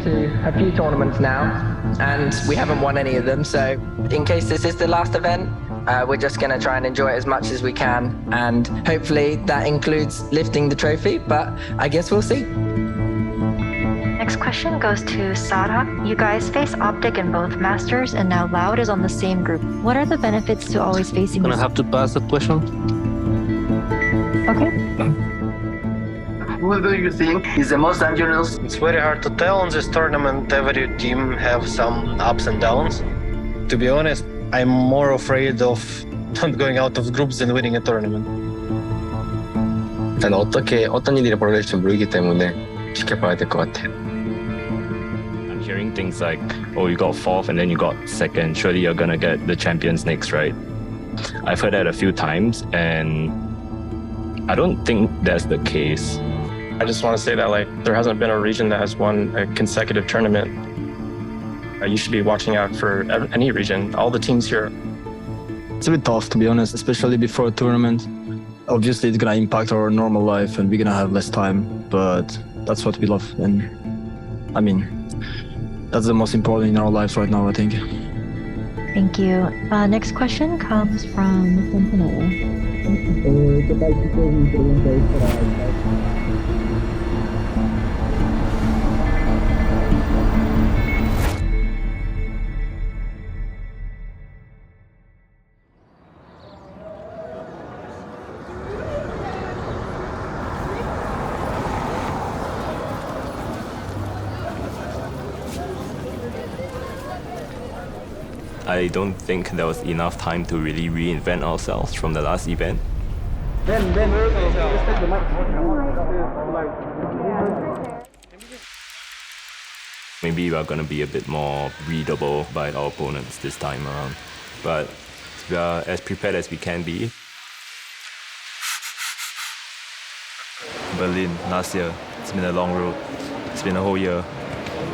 to a few tournaments now, and we haven't won any of them. So in case this is the last event, we're just going to try and enjoy it as much as we can, and hopefully that includes lifting the trophy, but I guess we'll see. Next question goes to Sarah. You guys face Optic in both Masters, and now Loud is on the same group. What are the benefits to always facing? Gonna have to pass that question. Okay. Who do you think is the most dangerous? It's very hard to tell in this tournament. Every team have some ups and downs. To be honest, I'm more afraid of not going out of groups than winning a tournament. 일단 어떤 일이 벌어질지 모르기 때문에 지켜봐야 될 것 같아요. I'm hearing things like, oh, you got fourth and then you got second. Surely you're gonna get the champions next, right? I've heard that a few times, and I don't think that's the case. I just want to say that there hasn't been a region that has won a consecutive tournament. You should be watching out for any region, all the teams here. It's a bit tough, to be honest, especially before a tournament. Obviously, it's gonna impact our normal life and we're gonna have less time, but that's what we love. And I mean, that's the most important in our lives right now, I think. Thank you. Next question comes from Centinela. I don't think there was enough time to really reinvent ourselves from the last event. Maybe we're going to be a bit more readable by our opponents this time around. But we are as prepared as we can be. Berlin, last year. It's been a long road. It's been a whole year,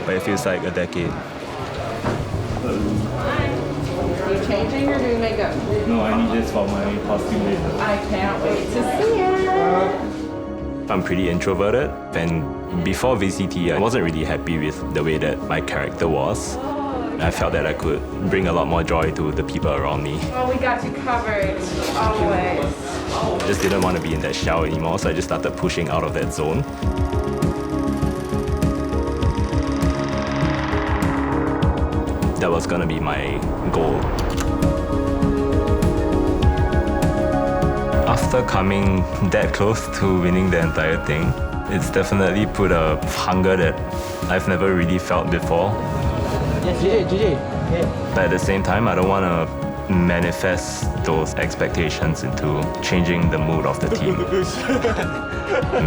but it feels like a decade. Are you changing or doing makeup? No, I need this for my costume later. I can't wait to see it. I'm pretty introverted, and before VCT, I wasn't really happy with the way that my character was. I felt that I could bring a lot more joy to the people around me. Well, we got you covered, always. I just didn't want to be in that shell anymore, so I just started pushing out of that zone. That was gonna be my goal. After coming that close to winning the entire thing, it's definitely put a hunger that I've never really felt before. Yes, GG. But at the same time, I don't want to manifest those expectations into changing the mood of the team.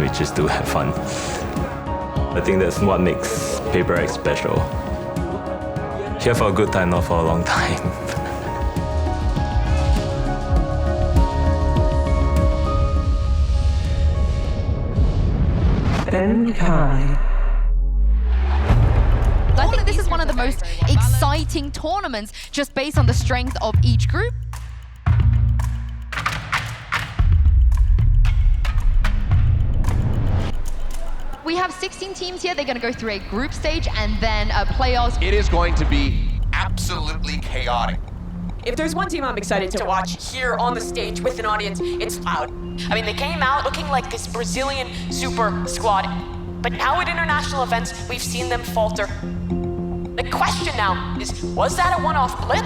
We just do have fun. I think that's what makes Paper X special. Here for a good time, not for a long time. I think this is one of the most exciting tournaments just based on the strength of each group. We have 16 teams here. They're going to go through a group stage and then playoffs. It is going to be absolutely chaotic. If there's one team I'm excited to watch here on the stage with an audience, it's Loud. I mean, they came out looking like this Brazilian super squad, but now at international events, we've seen them falter. The question now is, was that a one-off blip?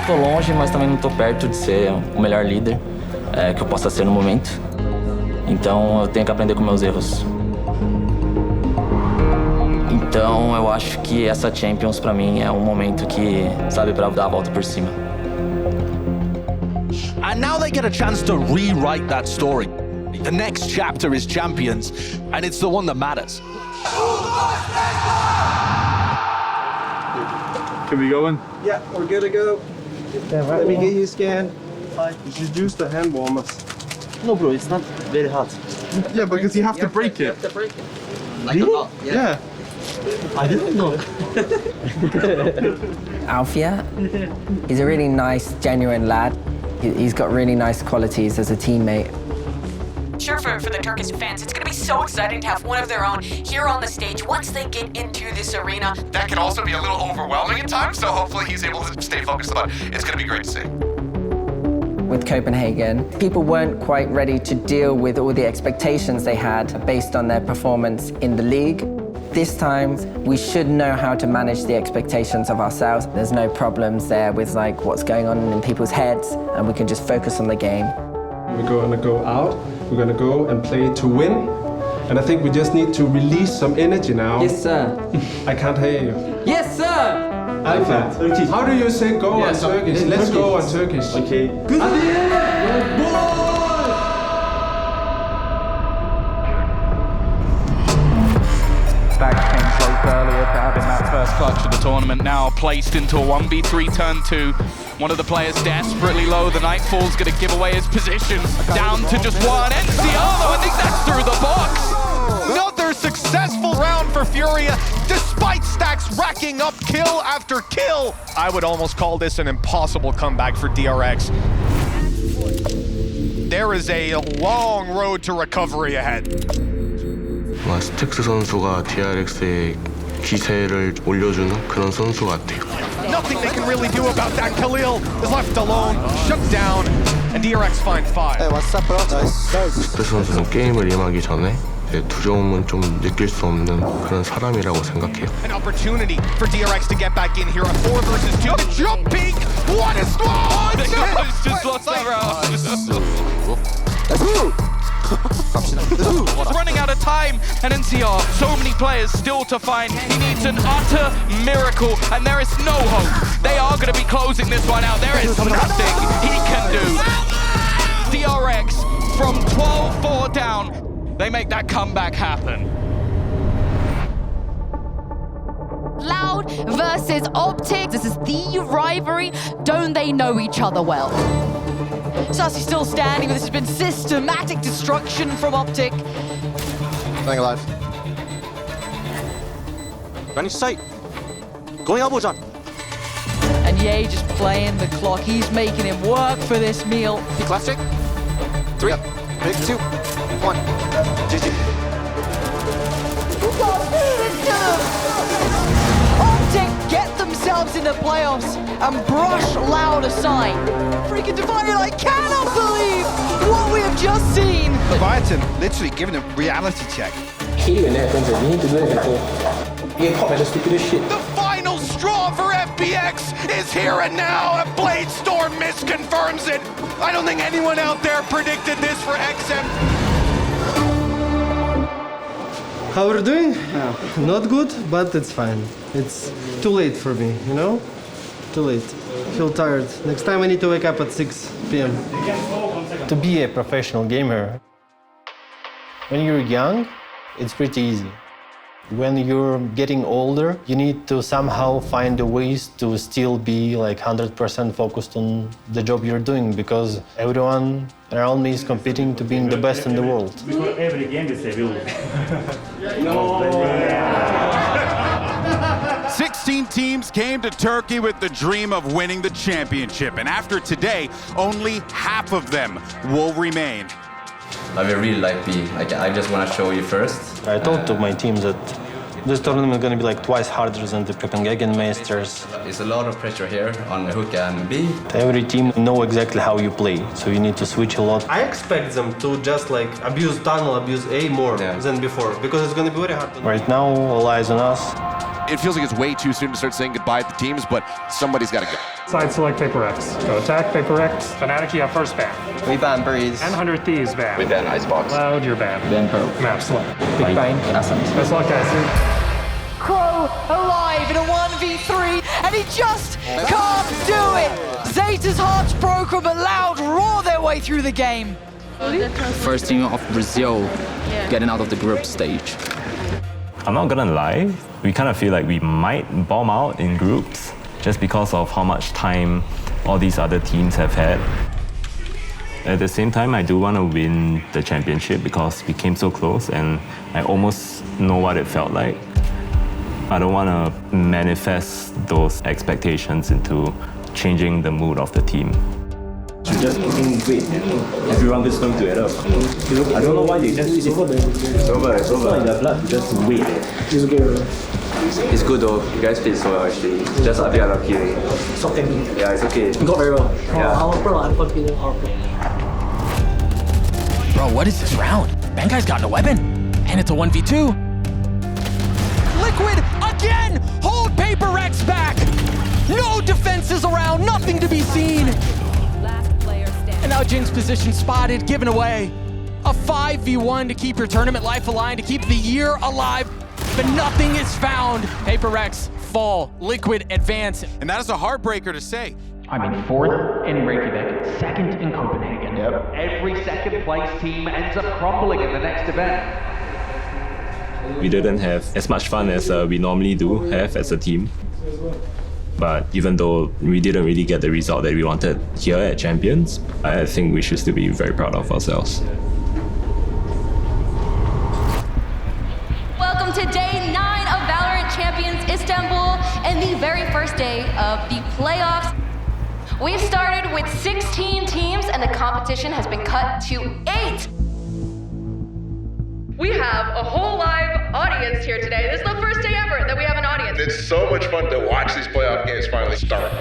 Tô longe, mas também não tô perto de ser o melhor líder que eu possa ser no momento. Então eu tenho que aprender com meus erros. Então eu acho que essa Champions pra mim é momento que, sabe, pra dar a volta por cima. And now they get a chance to rewrite that story. The next chapter is Champions, and it's the one that matters. Can we go in? Yeah, we're good to go. Let me get you scanned. You should use the hand warmers. No, bro, it's not very hot. Yeah, because you have to break it. You have to break it. Like a lot, yeah. I didn't know. Alfia, he's a really nice, genuine lad. He's got really nice qualities as a teammate. sure for the Turkish fans, it's going to be so exciting to have one of their own here on the stage once they get into this arena. That can also be a little overwhelming at times, so hopefully he's able to stay focused on it. It's going to be great to see. With Copenhagen, people weren't quite ready to deal with all the expectations they had based on their performance in the league. This time, we should know how to manage the expectations of ourselves. There's no problems there with like what's going on in people's heads, and we can just focus on the game. We're going to go out, we're going to go and play to win. And I think we just need to release some energy now. Yes, sir. I can't hear you. Yes, sir. Alpha, how do you say go on Turkish? Let's go on Turkish. Okay. Good. Back came close earlier to having that first clutch of the tournament, now placed into a 1v3 turn 2. One of the players desperately low, the Nightfall's gonna give away his position, down to just one. Enciano, I think that's through the box. Another successful round for Furia, despite Stacks racking up kill after kill. I would almost call this an impossible comeback for DRX. There is a long road to recovery ahead. 스택스 선수가 DRX의 기세를 올려주는 그런 선수 같아요. Nothing they can really do about that. Khalil is left alone, shut down, and DRX find 5. Hey, what's up, bro? 스택스 선수는 게임을 임하기 전에 두려움은 좀 느낄 수 없는 그런 사람이라고 생각해요. An opportunity for DRX to get back in here. A 4 versus 2. The jump peak. What is wrong? Just lost that round. He's running out of time, and NCR, so many players still to find. He needs an utter miracle, and there is no hope. They are going to be closing this one out. There is nothing he can do. DRX from 12-4 down, they make that comeback happen. Loud versus Optic. This is the rivalry. Don't they know each other well? Sassy still standing, but this has been systematic destruction from Optic. Staying alive. Running sight. Going elbow jump. And Ye just playing the clock. He's making him work for this meal. He classic. 3, yep. 2, 1. GG. Optic get themselves in the playoffs and brush Loud aside. Freaking Divided, I cannot believe what we have just seen. Leviathan literally giving a reality check. The final straw for FPX is here and now. A Blade Storm misconfirms it. I don't think anyone out there predicted this for XM. How are you doing? Not good, but it's fine. It's too late for me, you know? Too late. Feel tired. Next time I need to wake up at 6 p.m. To be a professional gamer, when you're young, it's pretty easy. When you're getting older, you need to somehow find the ways to still be like 100% focused on the job you're doing, because everyone around me is competing to being the best in the world. Every game is a rule. 16 teams came to Turkey with the dream of winning the championship, and after today, only half of them will remain. I will really like B. I just want to show you first. I told to my team that this tournament is going to be like twice harder than the Copenhagen Masters. There's a lot of pressure here on Hook and B. Every team know exactly how you play, so you need to switch a lot. I expect them to just like abuse tunnel, abuse A more than before, because it's going to be very hard. Right now, all eyes on us. It feels like it's way too soon to start saying goodbye to teams, but somebody's got to go. Side select Paper X. Go attack Paper X. Fnatic, you have first ban. We ban Breeze. And 100 Thieves ban. We ban Icebox. Loud, you're banned. Ban Pro. Map select. Big Bang. Ascent. Best luck, guys. Crow alive in a 1v3, and he just can't do it. Zeta's heart's broken, but Loud roar their way through the game. First team of Brazil getting out of the group stage. I'm not gonna lie, we kind of feel like we might bomb out in groups just because of how much time all these other teams have had. At the same time, I do want to win the championship because we came so close and I almost know what it felt like. I don't want to manifest those expectations into changing the mood of the team. Just wait. Everyone is going to add up. I don't know why they just it's over. It's not in their blood. Just wait. It's good though. You guys played so well actually. Just a bit unlucky. It's okay. Yeah, it's okay. You got very well. Yeah. Our pro, I'm confident. Our pro. Bro, what is this round? Benkai's got no weapon. And it's a 1v2. Liquid again! Hold Paper Rex back! No defenses around, nothing to be seen! And now Jin's position spotted, given away. A 5v1 to keep your tournament life alive, to keep the year alive, but nothing is found. Paper Rex fall, Liquid advance. And that is a heartbreaker to say. I mean, 4th in Reykjavik, 2nd in Copenhagen. Yep. Every second place team ends up crumbling in the next event. We didn't have as much fun as we normally do have as a team. But even though we didn't really get the result that we wanted here at Champions, I think we should still be very proud of ourselves. Welcome to day 9 of Valorant Champions Istanbul and the very first day of the playoffs. We've started with 16 teams and the competition has been cut to 8. We have a whole live audience here today. This is the first day ever that we have an audience. It's so much fun to watch these playoff games finally start.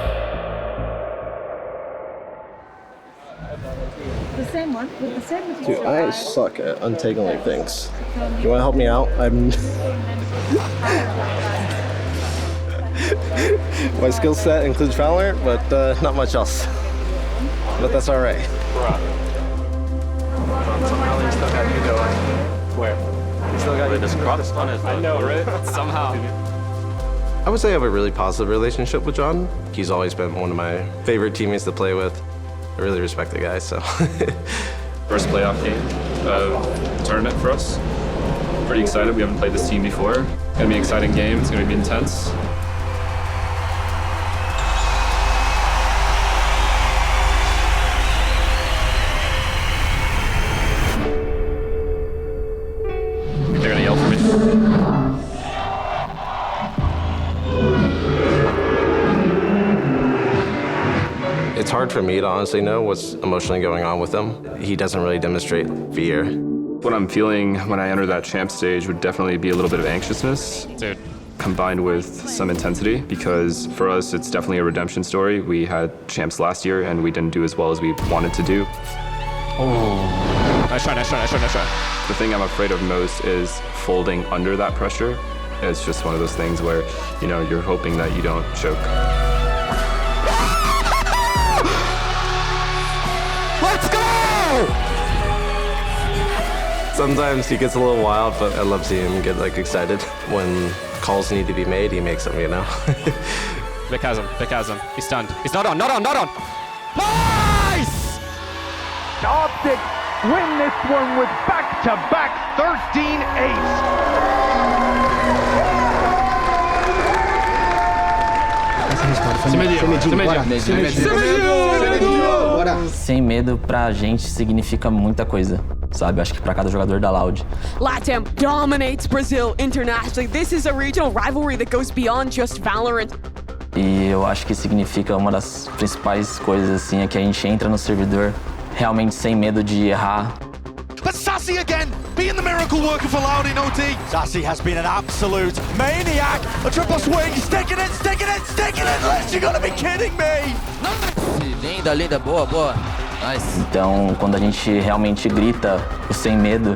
The same one with the same Dude, I suck at untangling things. You want to help me out? My skill set includes Valorant, but not much else. But that's all right. Somehow still got you going. Where? Still got you. This cross on it. I know, right? Somehow. I would say I have a really positive relationship with John. He's always been one of my favorite teammates to play with. I really respect the guy, so. First playoff game tournament for us. Pretty excited. We haven't played this team before. It's gonna be an exciting game. It's gonna be intense. They're gonna yell for me. It's hard for me to honestly know what's emotionally going on with him. He doesn't really demonstrate fear. What I'm feeling when I enter that champ stage would definitely be a little bit of anxiousness, combined with some intensity, because for us, it's definitely a redemption story. We had champs last year, and we didn't do as well as we wanted to do. Oh, nice try. The thing I'm afraid of most is folding under that pressure. It's just one of those things where, you know, you're hoping that you don't choke. Let's go! Sometimes he gets a little wild, but I love seeing him get excited. When calls need to be made, he makes them, you know? Vic has him. He's stunned. He's not on. Nice! Optic win this one with back-to-back 13-8. Sem medo pra gente significa muita coisa, sabe? Acho que pra cada jogador da Loud. LATAM dominates Brazil internationally. This is a regional rivalry that goes beyond just Valorant. E eu acho que significa uma das principais coisas assim é que a gente entra no servidor realmente sem medo de errar. But Sassy again, being the miracle worker for Loud in OT. Sassy has been an absolute maniac. A triple swing, sticking it. Liz, you gotta be kidding me. Linda, boa. Nice. Então, quando a gente realmente grita o sem medo,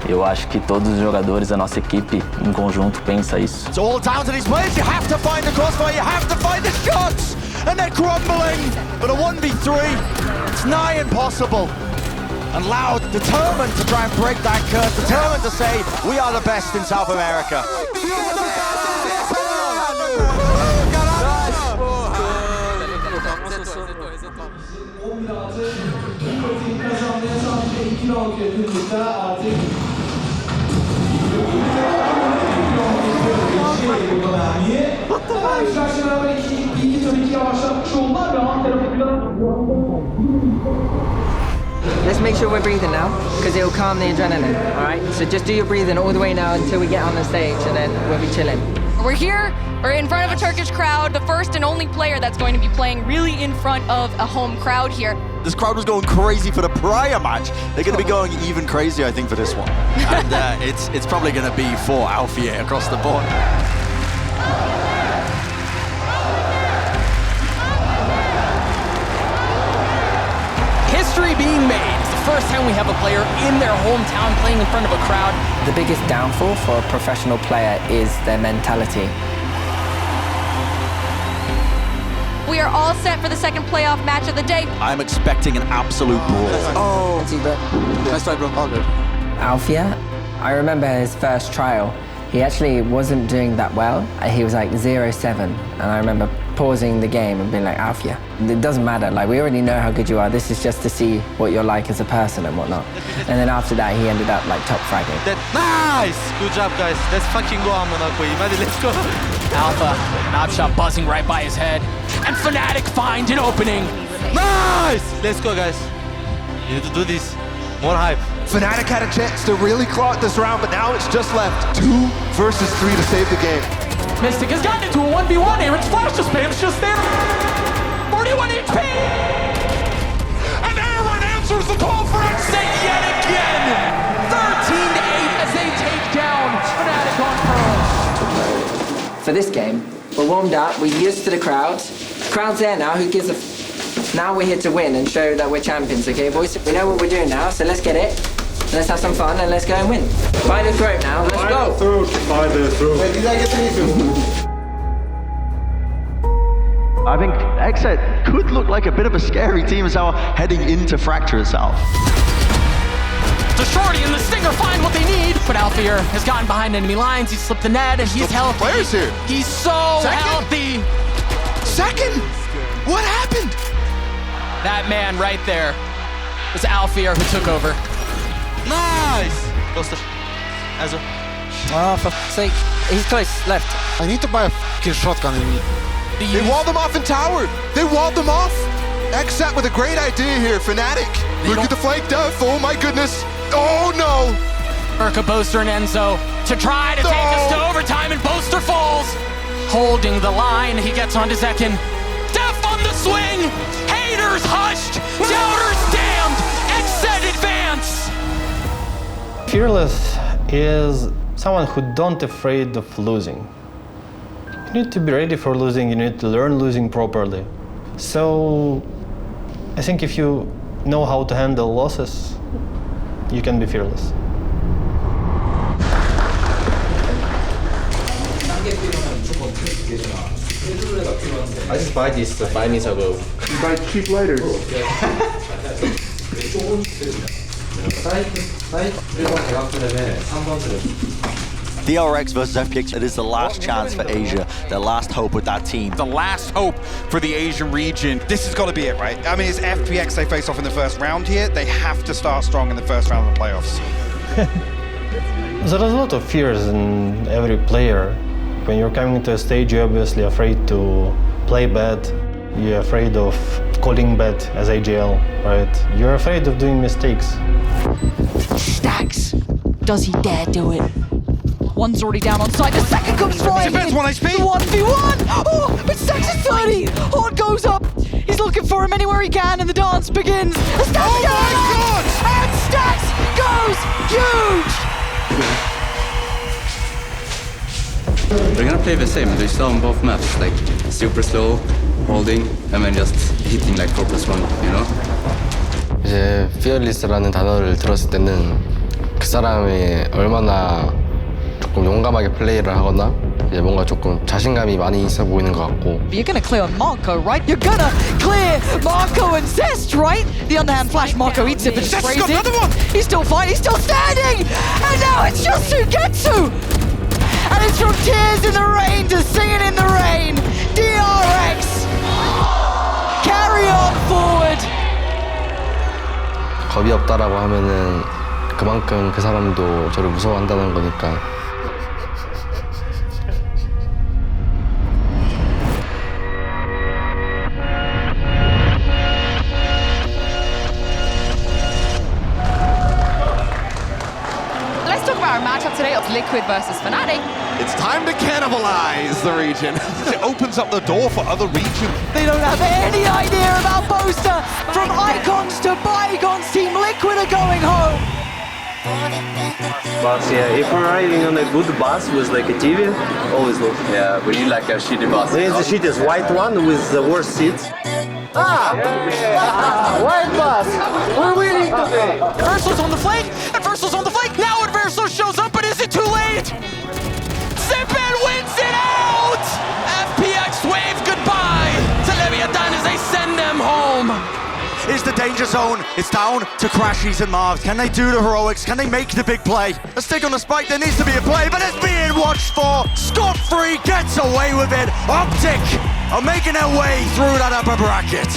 eu acho que todos os jogadores da nossa equipe em conjunto pensa isso. It's all down to these players. You have to find the crossfire, you have to find the shots. And they're crumbling. But a 1v3, it's nigh impossible. And Loud determined to try and break that curse, determined to say, we are the best in South America. Let's make sure we're breathing now, because it'll calm the adrenaline, all right? So just do your breathing all the way now until we get on the stage, and then we'll be chilling. We're here, we're in front of a Turkish crowd, the first and only player that's going to be playing really in front of a home crowd here. This crowd was going crazy for the prior match. They're going to be going even crazier, I think, for this one. And it's probably going to be for Alfie across the board. History being made. It's the first time we have a player in their hometown playing in front of a crowd. The biggest downfall for a professional player is their mentality. We are all set for the second playoff match of the day. I'm expecting an absolute brawl. Oh, nice try, bro. All good. Alfia, I remember his first trial. He actually wasn't doing that well. He was like 0-7, and I remember pausing the game and being like, Alfia, it doesn't matter. Like, we already know how good you are. This is just to see what you're like as a person and whatnot. And then after that, he ended up like top fragging. Nice! Good job, guys. Let's fucking go, let's go. Alpha, knob shot buzzing right by his head. And Fnatic find an opening. Nice! Let's go, guys. You need to do this. More hype. Fnatic had a chance to really claw it this round, but now it's just left 2 versus 3 to save the game. Mystic has gotten into a 1v1. Aaron's flash spam's just there. 41 HP! And Aaron answers the call for exit yet again! 13-8 as they take down Fnatic on Pearl. For this game, we're warmed up, we're used to the crowd. Crowd's there now, who gives a now we're here to win and show that we're champions, okay, boys? We know what we're doing now, so let's get it. Let's have some fun and let's go and win. By the throat now, let's go. By the throat. I think Exet could look like a bit of a scary team as well heading into Fracture itself. The Shorty and the Stinger find what they need, but Alfear has gotten behind enemy lines. He slipped the net and he's healthy. Players here. He's so healthy. Second? What happened? That man right there was Alfear who took over. Nice! Oh, for fuck's sake. He's close, left. I need to buy a fucking shotgun. They walled them off in tower. They walled them off. Exet with a great idea here. Fnatic. Look at the flank def. Oh my goodness. Oh no. Urka, Boaster, and Enzo to try to take us to overtime, and Boaster falls. Holding the line, he gets onto Zekin. Def on the swing. Haters hushed. Doubters damned. Exet advance. Fearless is someone who don't afraid of losing. You need to be ready for losing, you need to learn losing properly. So I think if you know how to handle losses, you can be fearless. I just buy these 5 minutes ago. You buy cheap lighters. DRX versus FPX, it is the last chance for Asia, their last hope with that team. The last hope for the Asian region. This has got to be it, right? I mean, it's FPX they face off in the first round here. They have to start strong in the first round of the playoffs. There's a lot of fears in every player. When you're coming to a stage, you're obviously afraid to play bad. You're afraid of calling bad as AGL, right? You're afraid of doing mistakes. Stacks. Does he dare do it? One's already down on side. The second comes flying. Defense 1 HP. The 1v1. Oh, but Stacks is 30. Horn goes up. He's looking for him anywhere he can, and the dance begins. The Stacks oh my God! And Stacks goes huge. We're gonna play the same. We saw on both maps, like super slow, holding, and then just hitting like 4+1, you know? 이제 fearless라는 단어를 들었을 때는 그 사람이 얼마나 조금 용감하게 플레이를 하거나 이제 뭔가 조금 자신감이 많이 있어 보이는 것 같고. You're gonna clear Marco, right? You're gonna clear Marco and Zest, right? The underhand flash, Marco eats it, but just sprays it. He's still fighting, he's still standing! And now it's just Sugetsu! And it's from tears in the rain to singing in the rain. DRX, carry on forward. 겁이 없다라고 하면은 그만큼 그 사람도 저를 무서워한다는 거니까. Let's talk about our matchup today of Liquid versus Fnatic. It's time to cannibalize the region. It opens up the door for other regions. They don't have any idea about Boaster. From Icons to Bygones, Team Liquid are going home. But yeah, if we're riding on a good bus with like a TV, always lose. Yeah, we need like a shitty bus. This is the shittiest white one with the worst seats. White bus. We're winning today. Versal's on the flank, and Versal's on the flank. Now Adverso shows up, but is it too late? Zippin wins it out! FPX wave goodbye to Leviathan as they send them home. Is the danger zone? It's down to Crashies and Marvs. Can they do the heroics? Can they make the big play? A stick on the spike, there needs to be a play, but it's being watched for. Scot-free gets away with it. Optic are making their way through that upper bracket.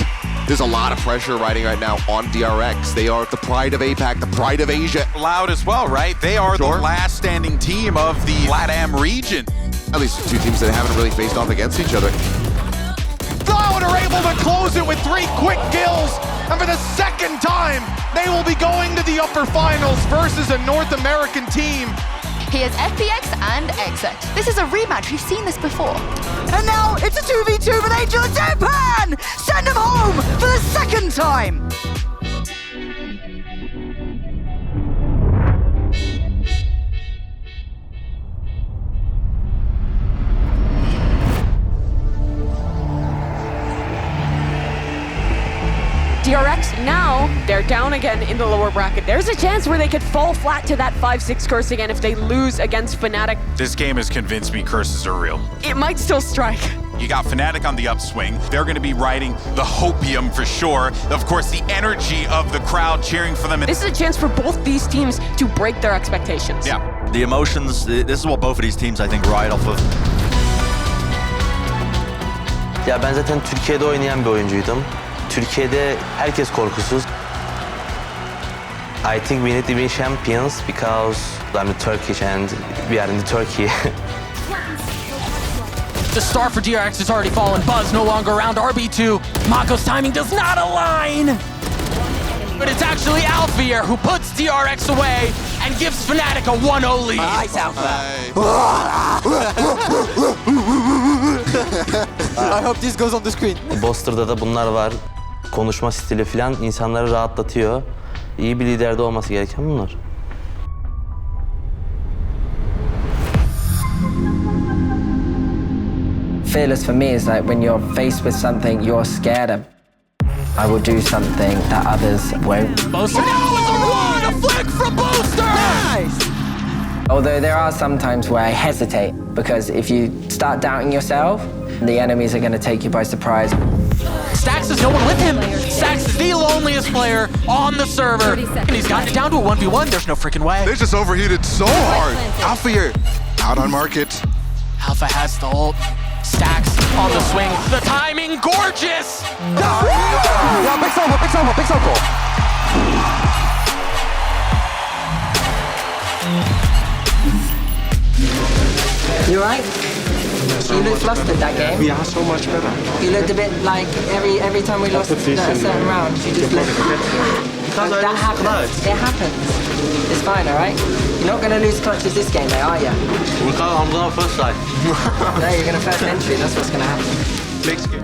There's a lot of pressure riding right now on DRX. They are the pride of APAC, the pride of Asia. Loud as well, right? They are the last standing team of the LATAM region. At least two teams that haven't really faced off against each other. Cloud are able to close it with 3 quick kills, and for the second time, they will be going to the upper finals versus a North American team. Here's FPX and Exit. This is a rematch, we've seen this before. And now it's a 2v2 with Angel and Japan! Send them home for the second time! DRX now, they're down again in the lower bracket. There's a chance where they could fall flat to that 5-6 curse again if they lose against Fnatic. This game has convinced me curses are real. It might still strike. You got Fnatic on the upswing. They're going to be riding the hopium for sure. Of course, the energy of the crowd cheering for them. This is a chance for both these teams to break their expectations. Yeah. The emotions, this is what both of these teams, I think, ride off of. Ya ben zaten Türkiye'de oynayan bir oyuncuydum. Türkiye'de herkes korkusuz. I think we need to be champions because I'm Turkish and we are in Turkey. The star for DRX has already fallen. Buzz no longer around RB2. Mako's timing does not align. But it's actually Alfier who puts DRX away and gives Fnatic a 1-0 lead. Nice, I hope this goes on the screen. Boster'da da bunlar var. Konuşma stili falan insanları rahatlatıyor. İyi bir liderde olması gereken bunlar. Fearless for me is like when you're faced with something you're scared of. I will do something that others won't. Boaster now is a run! A flick from Boaster! Nice! Although there are some times where I hesitate, because if you start doubting yourself, the enemies are going to take you by surprise. Stax has no one with him. Stax is the loneliest player on the server. And he's gotten it down to a 1v1. There's no freaking way. They just overheated so hard. Alfier out on market. Alpha has the ult. Stax on the swing. The timing, gorgeous! Yeah, big circle, big circle, big circle. You alright? You looked flustered that game. We are so much better. You looked a bit like every time we lost a certain round, you just looked. That happens. It happens. It's fine, alright? You're not going to lose clutches this game, though, are you? I'm going first side. No, you're going to first entry. That's what's going to happen.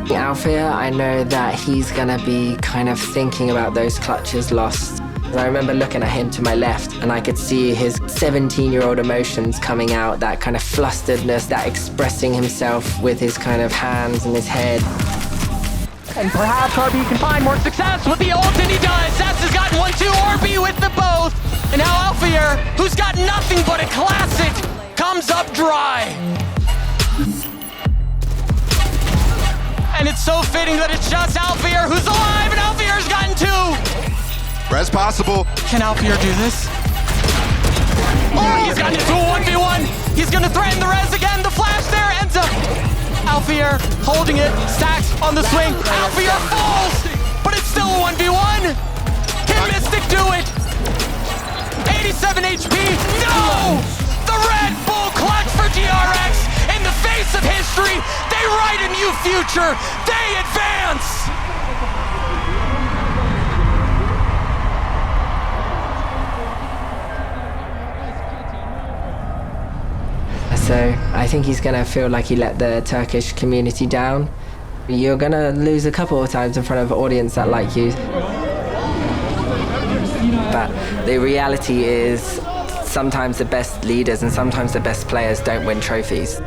Alfier, I know that he's going to be kind of thinking about those clutches lost. I remember looking at him to my left, and I could see his 17-year-old emotions coming out, that kind of flusteredness, that expressing himself with his kind of hands and his head. And perhaps RB can find more success with the ult, and he does. Sass has gotten 1-2, RB with the both. And now Alfier, who's got nothing but a classic, comes up dry. And it's so fitting that it's just Alfier who's alive, and Alfier's gotten 2. Res possible. Can Alfier do this? Oh, he's gotten into a 1v1. He's gonna threaten the res again. The flash there ends up. Alfier holding it. Stax on the swing. Alfier falls, but it's still a 1v1. Can Mystic do it? 87 HP. No! The Red Bull clutch for DRX. In the face of history, they write a new future. They advance. It's So I think he's going to feel like he let the Turkish community down. You're going to lose a couple of times in front of an audience that like you. But the reality is sometimes the best leaders and sometimes the best players don't win trophies.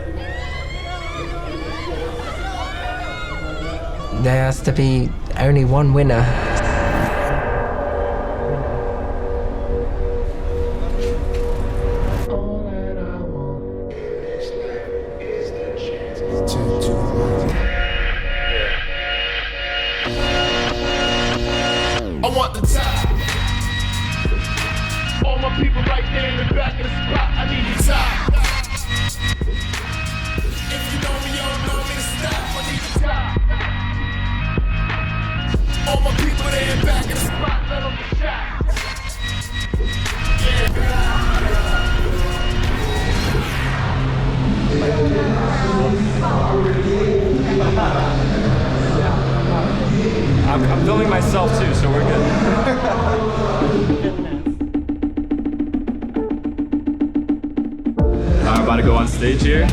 There has to be only one winner. I want the top. All my people right there in the back of the spot. I need the top. If you know me, you don't know me to stop. I need the top. All my people there in the back of the spot. Let them get shot. I'm filming myself too, so we're good. I'm about to go on stage here,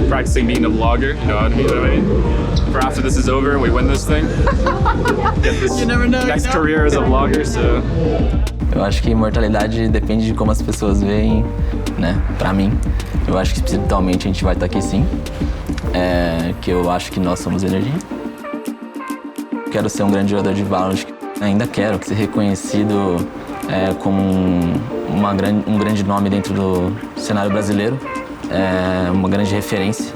practicing being a vlogger. You know what I mean? For after this is over and we win this thing, get this next career as a vlogger. So. Eu acho que imortalidade depende de como as pessoas veem, né? Pra mim, eu acho que espiritualmente a gente vai estar aqui sim. Que eu acho que nós somos energia. Quero ser um grande jogador de Valorant. Ainda quero ser reconhecido como um grande nome dentro do cenário brasileiro, uma grande referência.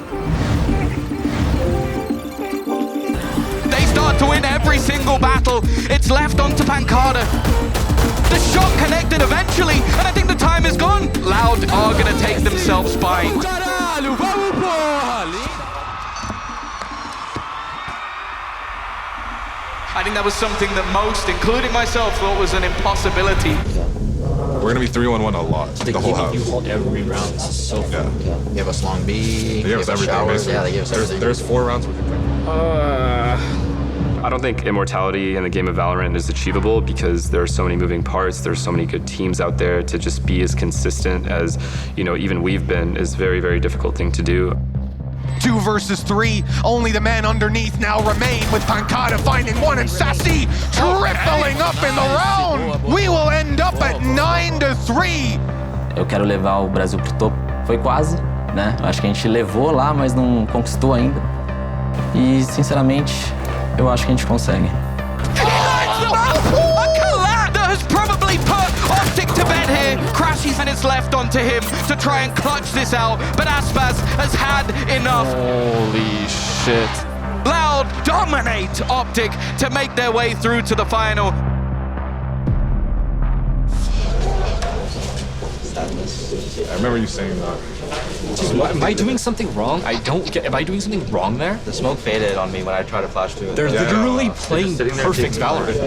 They start to win every single battle. It's left on to Pancada. The shot connected eventually, and I think the time is gone. Loud are gonna take themselves by. I think that was something that most, including myself, thought was an impossibility. We're gonna be 3-1-1 a lot, the whole house. You hold every round so far. Yeah. They give us long B, they give us everything, showers. Yeah, they give us everything. There's 4 rounds we can play. I don't think immortality in the game of Valorant is achievable because there are so many moving parts, there's so many good teams out there. To just be as consistent as, even we've been is very, very difficult thing to do. 2 versus 3, only the man underneath now remain, with Pancada finding one and Sassy tripling up in the round. We will end up at 9-3. Eu quero levar o Brasil pro topo. Foi quase, né? Acho que a gente levou lá, mas não conquistou ainda. E, sinceramente, eu acho que a gente consegue. Has probably put Optic to bed here. Crashes and it's left onto him to try and clutch this out, but Aspas has had enough. Holy shit. Loud dominate Optic to make their way through to the final. I remember you saying that. Jeez, am I doing something wrong? I don't get. Am I doing something wrong there? The smoke faded on me when I tried to flash through it. They're literally playing perfect Valorant.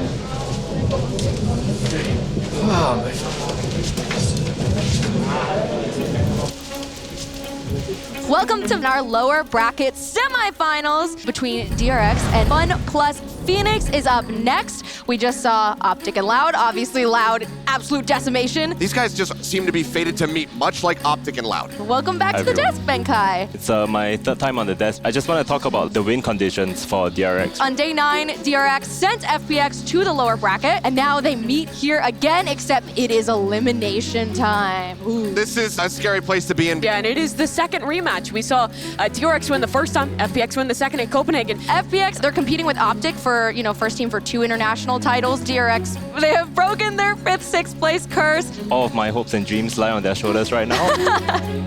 Oh, my. Welcome to our lower bracket semifinals between DRX and Fun plus Phoenix is up next. We just saw Optic and Loud. Obviously, Loud, absolute decimation. These guys just seem to be fated to meet, much like Optic and Loud. Welcome back to the desk, Benkai. It's my 3rd time on the desk. I just want to talk about the win conditions for DRX. On day 9, DRX sent FPX to the lower bracket, and now they meet here again, except it is elimination time. Ooh. This is a scary place to be in. Yeah, and it is the second rematch. We saw DRX win the first time, FPX win the second in Copenhagen. FPX, they're competing with Optic for, first team for 2 international titles. DRX, they have broken their 5th, 6th place curse. All of my hopes and dreams lie on their shoulders right now.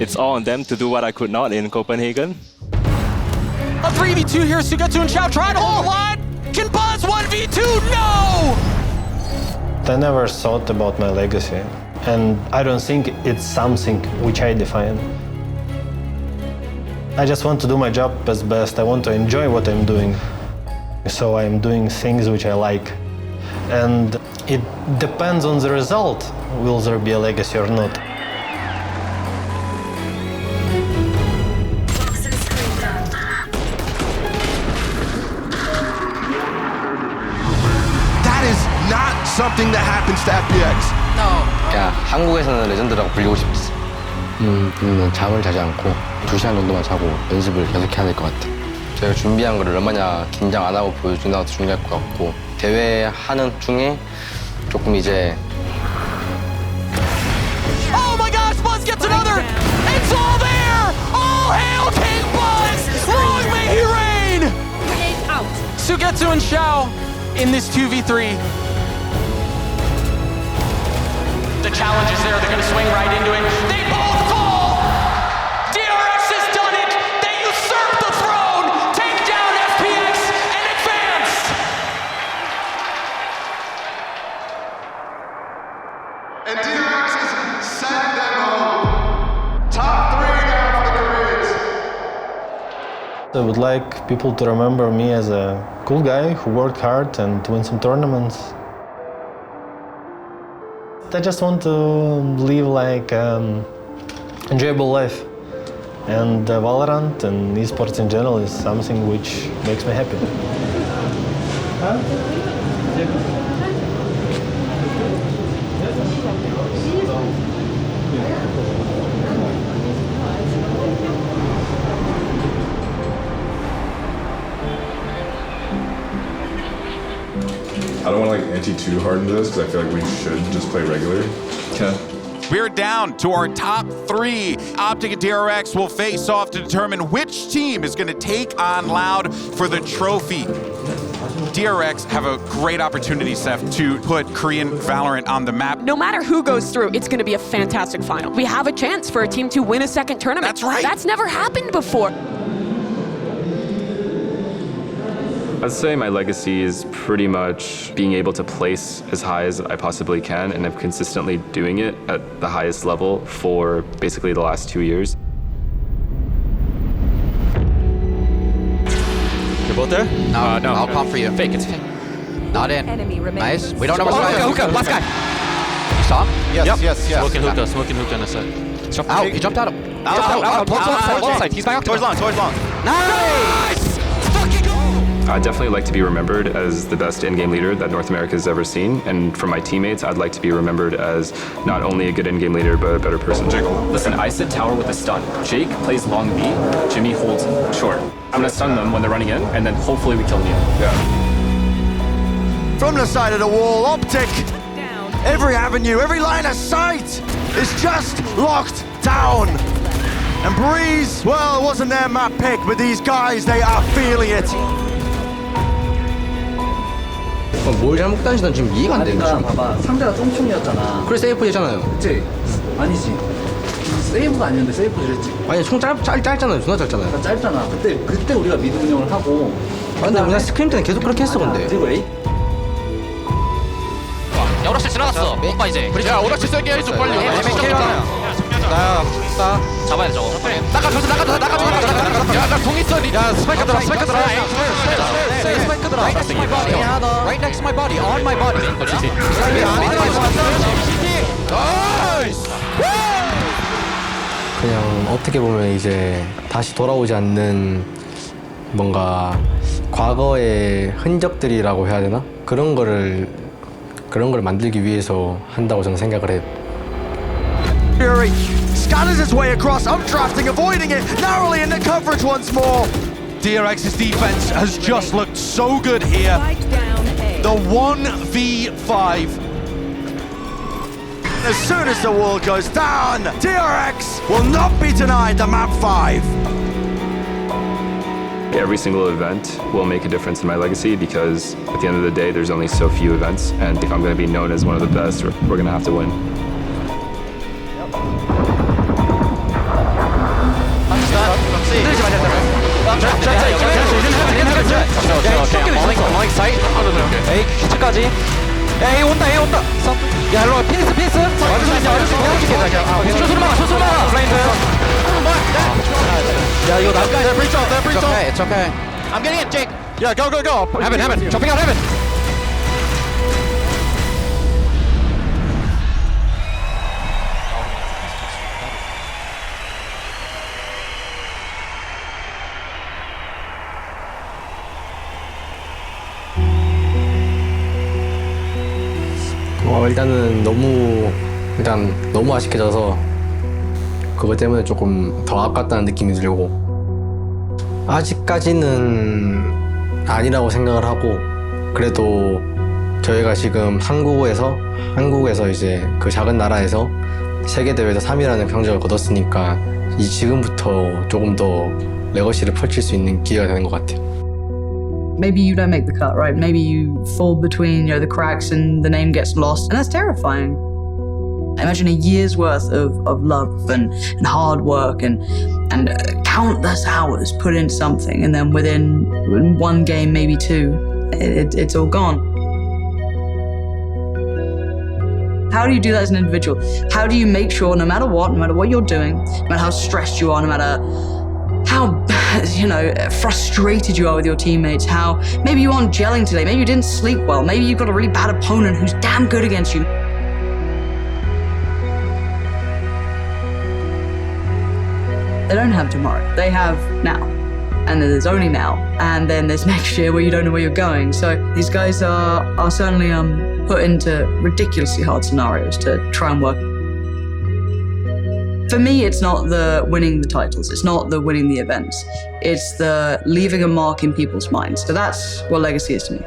It's all on them to do what I could not in Copenhagen. A 3v2 here, Sugetsu and Xiao trying to hold the line. Can Buzz 1v2? No! I never thought about my legacy, and I don't think it's something which I define. I just want to do my job as best. I want to enjoy what I'm doing. So I'm doing things which I like. And it depends on the result. Will there be a legacy or not? That is not something that happens to FPX. 야, 한국에서는 레전드라고 불리고 싶지. 잠을 자지 않고 2시간 정도만 자고 연습을 계속 해야 될 것 같아. 제가 준비한 걸 얼마나 긴장 안 하고 보여주나도 중요할 것 같고 대회 하는 중에 조금 이제 Oh my gosh, Buzz gets another! It's all there! All hail King Buzz! Long may he reign! Out. Sugetsu and Xiao in this 2v3. The challenge is there, they're gonna swing right into it. They both fall! DRX has done it! They usurp the throne! Take down FPX and advance! And DRX is sending them home. Top 3 now for the Koreans. I would like people to remember me as a cool guy who worked hard and win some tournaments. I just want to live like enjoyable life. And Valorant and esports in general is something which makes me happy. I don't want to ante too hard into this because I feel like we should just play regular. Okay. We're down to our top 3. Optic and DRX will face off to determine which team is going to take on Loud for the trophy. DRX have a great opportunity, Seth, to put Korean Valorant on the map. No matter who goes through, it's going to be a fantastic final. We have a chance for a team to win a second tournament. That's right. That's never happened before. I'd say my legacy is pretty much being able to place as high as I possibly can, and I'm consistently doing it at the highest level for basically the last 2 years. You're both there? No, no. I'll pop for you. Fake, it's fake. Not in. Enemy Nice. We don't know what's Hookah, last guy. You saw him? Yes. Smoking hookah on the side. Out. He jumped out. Outside. He's back towards long. Nice! I'd definitely like to be remembered as the best in-game leader that North America has ever seen, and for my teammates, I'd like to be remembered as not only a good in-game leader, but a better person. Listen, I sit tower with a stun. Jake plays long B, Jimmy holds short. I'm gonna stun them when they're running in, and then hopefully we kill Neil. Yeah. From the side of the wall, Optic. Every avenue, every line of sight is just locked down. And Breeze, well, it wasn't their map pick, but these guys, they are feeling it. 뭘 잘못 다니시던 지금 이해가 안 되는 거죠. 봐봐, 상대가 똥총이었잖아. 그래 세이프 했잖아요. 그치? 아니지. 세이브가 아니었는데 세이프를 했지. 아니 총 짧잖아요. 존나 짧잖아요. 짧잖아. 그때 우리가 미드 운영을 하고. 근데 그냥 스크림 때는 계속 그렇게 했어 근데. 그리고 에이. 야, 오락실 지나갔어. 오빠 이제. 야, 오락실 세게 해줘 빨리. 나야. 잡아야 돼, 저거. 나가. 야, 나 공 있어. 야, 스파이크 들어. 스파이크 들어. Right next to my body. Right next to my body. On my body. 그냥 어떻게 보면 이제 다시 돌아오지 않는 뭔가 과거의 흔적들이라고 해야 되나? 그런 걸 만들기 위해서 한다고 저는 생각을 해요. Fury scatters his way across, updrafting, avoiding it, narrowly into coverage once more. DRX's defense has just looked so good here. The 1v5. As soon as the wall goes down, DRX will not be denied the map 5. Every single event will make a difference in my legacy because at the end of the day, there's only so few events, and if I'm going to be known as one of the best, we're going to have to win. 에이, 퀴즈까지. 에이, 온다. 야, 일로 와. 피니스. 쇼스로 막아. 블라인드. 야, 이거 날까지. It's okay. I'm getting it, Jake. Yeah, go. Heaven. Jumping out heaven. 일단은 너무 아쉽게 져서 그것 때문에 조금 더 아깝다는 느낌이 들고 아직까지는 아니라고 생각을 하고 그래도 저희가 지금 한국에서 이제 그 작은 나라에서 세계대회에서 3위라는 경적을 거뒀으니까 지금부터 조금 더 레거시를 펼칠 수 있는 기회가 되는 것 같아요. Maybe you don't make the cut, right? Maybe you fall between the cracks and the name gets lost, and that's terrifying. Imagine a year's worth of love and hard work and countless hours put into something, and then within one game, maybe two, it's all gone. How do you do that as an individual? How do you make sure, no matter what you're doing, no matter how stressed you are, no matter how frustrated you are with your teammates, how maybe you aren't gelling today, maybe you didn't sleep well, maybe you've got a really bad opponent who's damn good against you. They don't have tomorrow, they have now. And then there's only now, and then there's next year where you don't know where you're going. So these guys are certainly put into ridiculously hard scenarios to try and work. For me, it's not the winning the titles, it's not the winning the events, it's the leaving a mark in people's minds. So that's what legacy is to me.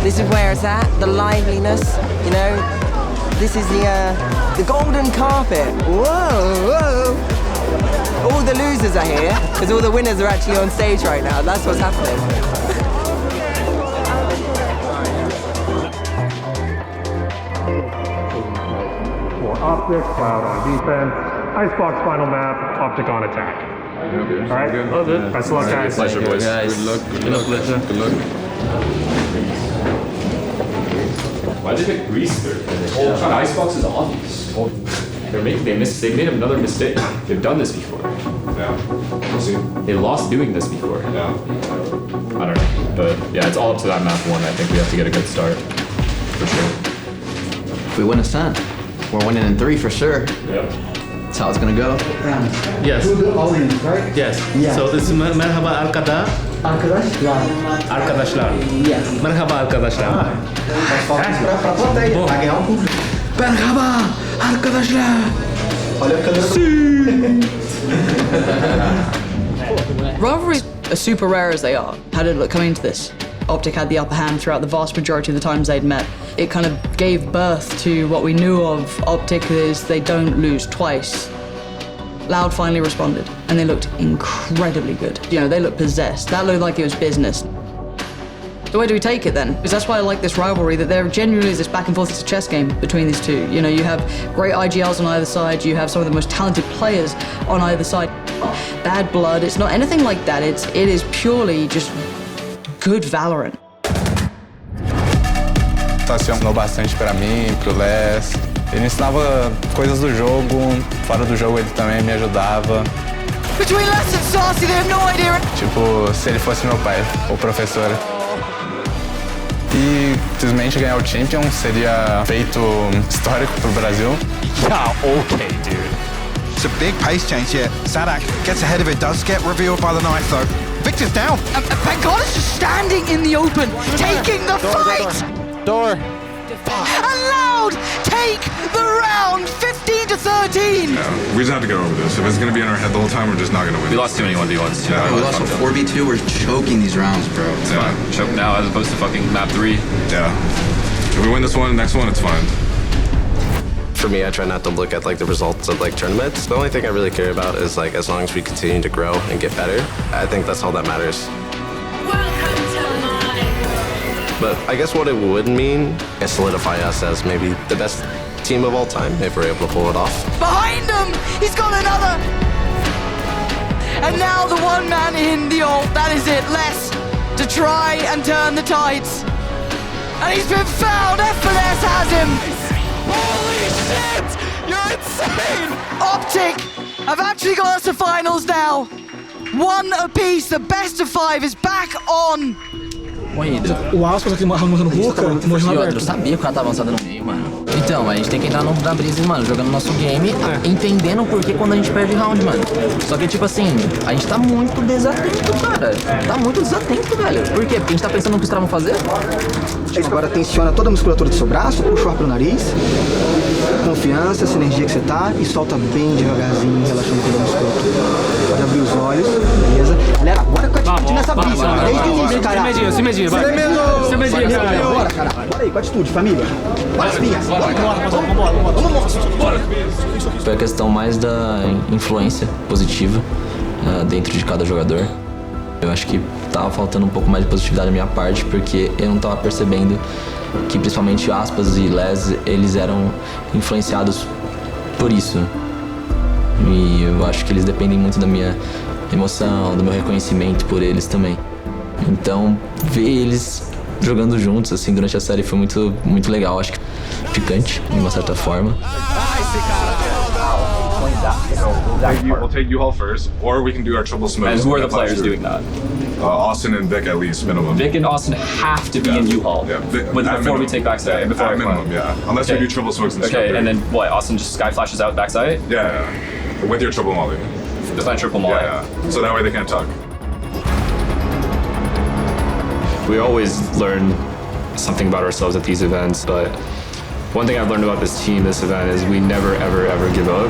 This is where it's at, the liveliness, this is the golden carpet. Whoa. All the losers are here, because all the winners are actually on stage right now. That's what's happening. For Optic, Cloud on defense, Icebox final map, Optic on attack. All right, all good. Best of luck, guys. Pleasure, boys. Good luck. Good luck. Why did they pick Greece third? Icebox is obvious. They made another mistake. They've done this before. Yeah. We'll see. They lost doing this before. Yeah. I don't know. But yeah, it's all up to that map one. I think we have to get a good start. For sure. If we win a cent, we're winning in 3 for sure. Yeah. That's how it's gonna go. Yes. Right? Yes. Yeah. So this is merhaba arkada. Arkadaşlar. Arkadaşlar. Yeah. Merhaba arkadaşlar. Merhaba arkadaşlar. Rivalries are super rare as they are. How did it look coming into this? Optic had the upper hand throughout the vast majority of the times they'd met. It kind of gave birth to what we knew of Optic is they don't lose twice. Loud finally responded, and they looked incredibly good. They looked possessed. That looked like it was business. So where do we take it then? Because that's why I like this rivalry, that there genuinely is this back and forth, it's a chess game between these two. You have great IGLs on either side, you have some of the most talented players on either side. Bad blood, it's not anything like that, it is purely just good Valorant. Funcionou bastante pra mim, pro Les. Ele ensinava coisas do jogo, fora do jogo ele também me ajudava. Between Les and Saucy, they have no idea. Tipo, se ele fosse meu pai, ou professor. E simplesmente ganhar o Champion seria feito histórico pro Brasil. Yeah, okay, dude. It's a big pace change here. Sadak gets ahead of it, does get revealed by the knife though. Victor's down. Bengala is just standing in the open, taking the fight. Door. And Loud take the round, 15-13. Yeah, we just have to get over this. If it's going to be in our head the whole time, we're just not going to win. We lost too many 1v1s. Yeah, we lost a 4v2. We're choking these rounds, bro. It's fine. Choke now as opposed to fucking map 3. Yeah. If we win this one, next one, it's fine. For me, I try not to look at the results of tournaments. The only thing I really care about is as long as we continue to grow and get better, I think that's all that matters. But I guess what it would mean is solidify us as maybe the best team of all time if we're able to pull it off. Behind him, he's got another. And now the one man in the ult, that is it, Les, to try and turn the tides. And he's been found, F&S has him. Holy shit! You're insane! Optic have actually got us to finals now. 1 apiece, the best of 5 is back on. Morrido. O Aspas aqui avançando no Hulk, eu sabia que o cara tava avançando no meio. mano. Então, a gente tem que entrar na brisa, mano, jogando nosso game, entendendo por que quando a gente perde round, mano. Só que, tipo assim, a gente tá muito desatento, cara. Tá muito desatento, velho. Por quê? Porque a gente tá pensando no que os caras vão fazer. Agora tensiona toda a musculatura do seu braço, puxa o ar pro nariz. Confiança, essa energia que você tá e solta bem devagarzinho, relaxando toda a musculatura. Pode abrir os olhos, beleza? Galera, bora com a atitude nessa brisa, mano. Desde o início, caralho. Se medinho, vai. Se medinho, caralho. Bora, caralho. Bora aí, com a atitude, família. Bora, espinha. Foi a questão mais da influência positiva dentro de cada jogador. Eu acho que tava faltando um pouco mais de positividade da minha parte, porque eu não tava percebendo que principalmente Aspas e Les, eles eram influenciados por isso. E eu acho que eles dependem muito da minha emoção, do meu reconhecimento por eles também. Então, ver eles jogando juntos assim durante a série foi muito legal, acho que picante de uma certa forma. We'll take U-Haul first, or we can do our triple smooth. And who are the players doing that? Austin and Vic at least, minimum. Vic and Austin have to be in U-Haul. Yeah, before we take backside. At minimum, yeah. Unless we do triple smokes and Okay, and then what? Austin just sky flashes out backside? Yeah. With your triple molly. With my triple molly. Yeah. So that way they can't tuck. We always learn something about ourselves at these events, but one thing I've learned about this team, this event, is we never, ever, ever give up.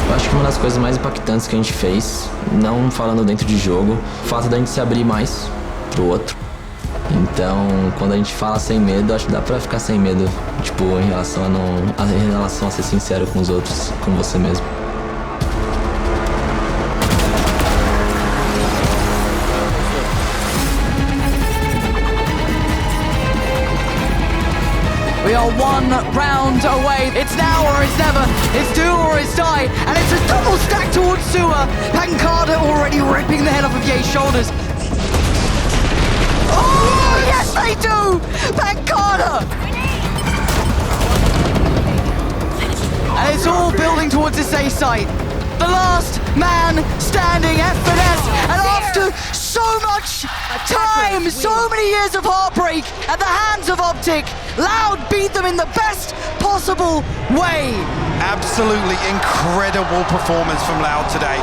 Eu acho que uma das coisas mais impactantes que a gente fez, não falando dentro de jogo, o fato da gente se abrir mais pro outro. Então, quando a gente fala sem medo, acho que dá pra ficar sem medo, tipo, em relação a ser sincero com os outros, com você mesmo. We are one round away. It's now or it's never. It's do or it's die. And it's a double stack towards Sua. Pancada already ripping the head off of Ye's shoulders. Oh, yes they do! Pancada! And it's all building towards this A site. The last man standing, F&S, and after so much time, so many years of heartbreak at the hands of Optic, Loud beat them in the best possible way. Absolutely incredible performance from Loud today.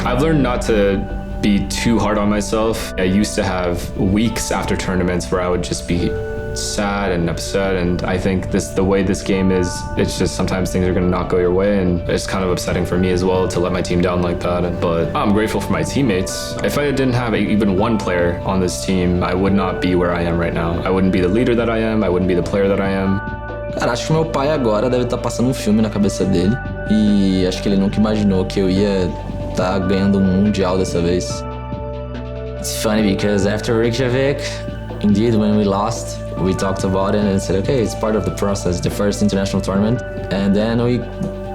I've learned not to be too hard on myself. I used to have weeks after tournaments where I would just be sad and upset, and I think the way this game is, it's just sometimes things are going to not go your way, and it's kind of upsetting for me as well to let my team down like that. But I'm grateful for my teammates. If I didn't have even one player on this team, I would not be where I am right now. I wouldn't be the leader that I am. I wouldn't be the player that I am. Cara, acho que meu pai agora deve estar passando um filme na cabeça dele, e acho que ele nunca imaginou que eu ia estar ganhando mundial dessa vez. It's funny because after Reykjavik, indeed when we lost, we talked about it and said, okay, it's part of the process, the first international tournament. And then we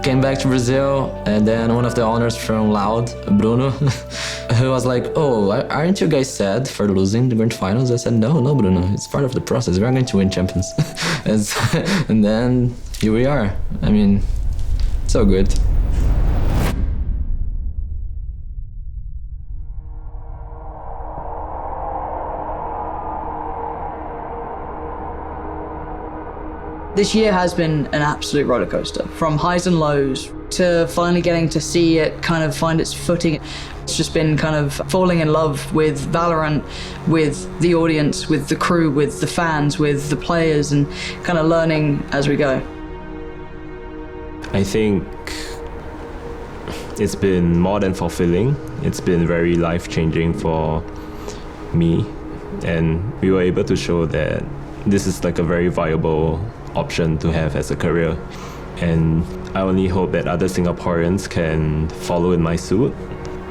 came back to Brazil, and then one of the owners from Loud, Bruno, who was like, oh, aren't you guys sad for losing the grand finals? I said, no, Bruno, it's part of the process. We're going to win champions. And then here we are. I mean, so good. This year has been an absolute roller coaster, from highs and lows to finally getting to see it kind of find its footing. It's just been kind of falling in love with Valorant, with the audience, with the crew, with the fans, with the players, and kind of learning as we go. I think it's been more than fulfilling. It's been very life-changing for me, and we were able to show that this is like a very viable option to have as a career. And I only hope that other Singaporeans can follow in my suit,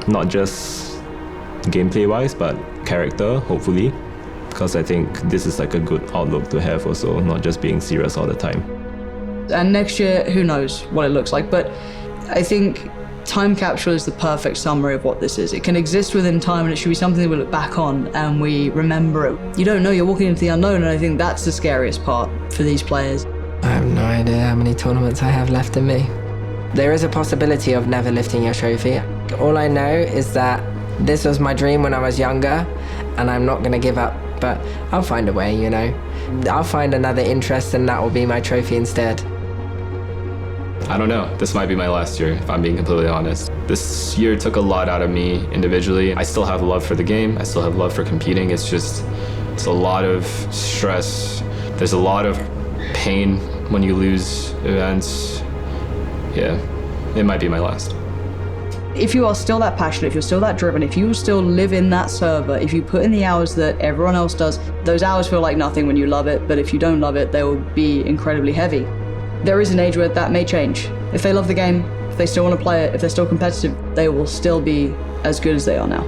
not just gameplay-wise, but character, hopefully, because I think this is like a good outlook to have also, not just being serious all the time. And next year, who knows what it looks like, but I think Time Capsule is the perfect summary of what this is. It can exist within time, and it should be something that we look back on and we remember it. You don't know, you're walking into the unknown, and I think that's the scariest part for these players. I have no idea how many tournaments I have left in me. There is a possibility of never lifting your trophy. All I know is that this was my dream when I was younger, and I'm not going to give up, but I'll find a way, you know. I'll find another interest, and that will be my trophy instead. I don't know. This might be my last year, if I'm being completely honest. This year took a lot out of me individually. I still have love for the game. I still have love for competing. It's a lot of stress. There's a lot of pain when you lose events. Yeah, it might be my last. If you are still that passionate, if you're still that driven, if you still live in that server, if you put in the hours that everyone else does, those hours feel like nothing when you love it, but if you don't love it, they will be incredibly heavy. There is an age where that may change. If they love the game, if they still want to play it, if they're still competitive, they will still be as good as they are now.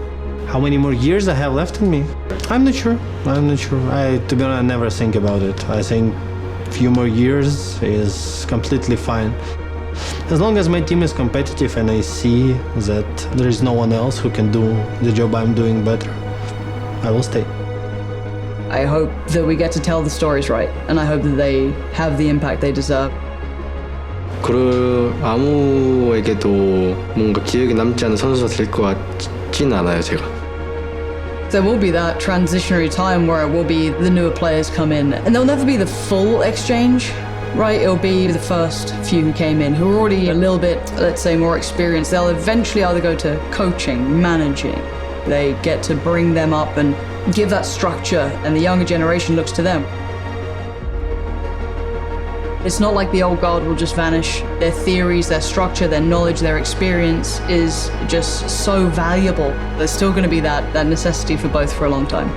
How many more years I have left in me? I'm not sure. To be honest, I never think about it. I think a few more years is completely fine. As long as my team is competitive and I see that there is no one else who can do the job I'm doing better, I will stay. I hope that we get to tell the stories right, and I hope that they have the impact they deserve. 아무에게도 뭔가 기억에 남지 않는 선수가 될 것 같진 않아요, 제가. There will be that transitionary time where it will be the newer players come in, and there'll never be the full exchange, right? It'll be the first few who came in, who are already a little bit, let's say, more experienced. They'll eventually either go to coaching, managing. They get to bring them up and give that structure, and the younger generation looks to them. It's not like the old guard will just vanish. Their theories, their structure, their knowledge, their experience is just so valuable. There's still going to be that necessity for both for a long time.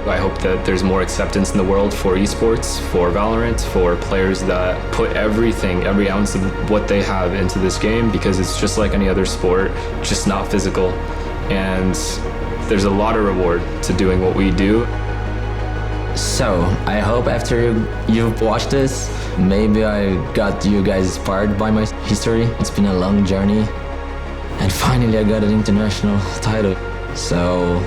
I hope that there's more acceptance in the world for esports, for Valorant, for players that put everything, every ounce of what they have into this game, because it's just like any other sport, just not physical. And there's a lot of reward to doing what we do. So, I hope after you've watched this, maybe I got you guys inspired by my history. It's been a long journey, and finally I got an international title. So,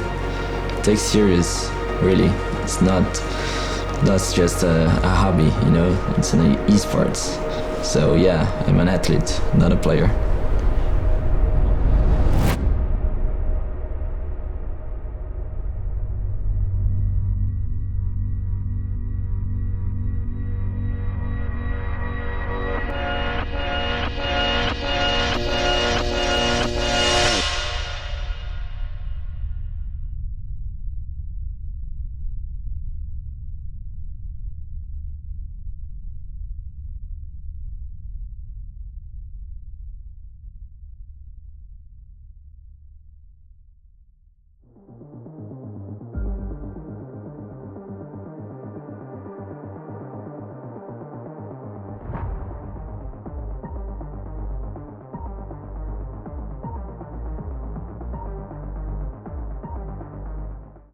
take serious, really. It's not that's just a hobby, you know, it's an esports. So yeah, I'm an athlete, not a player.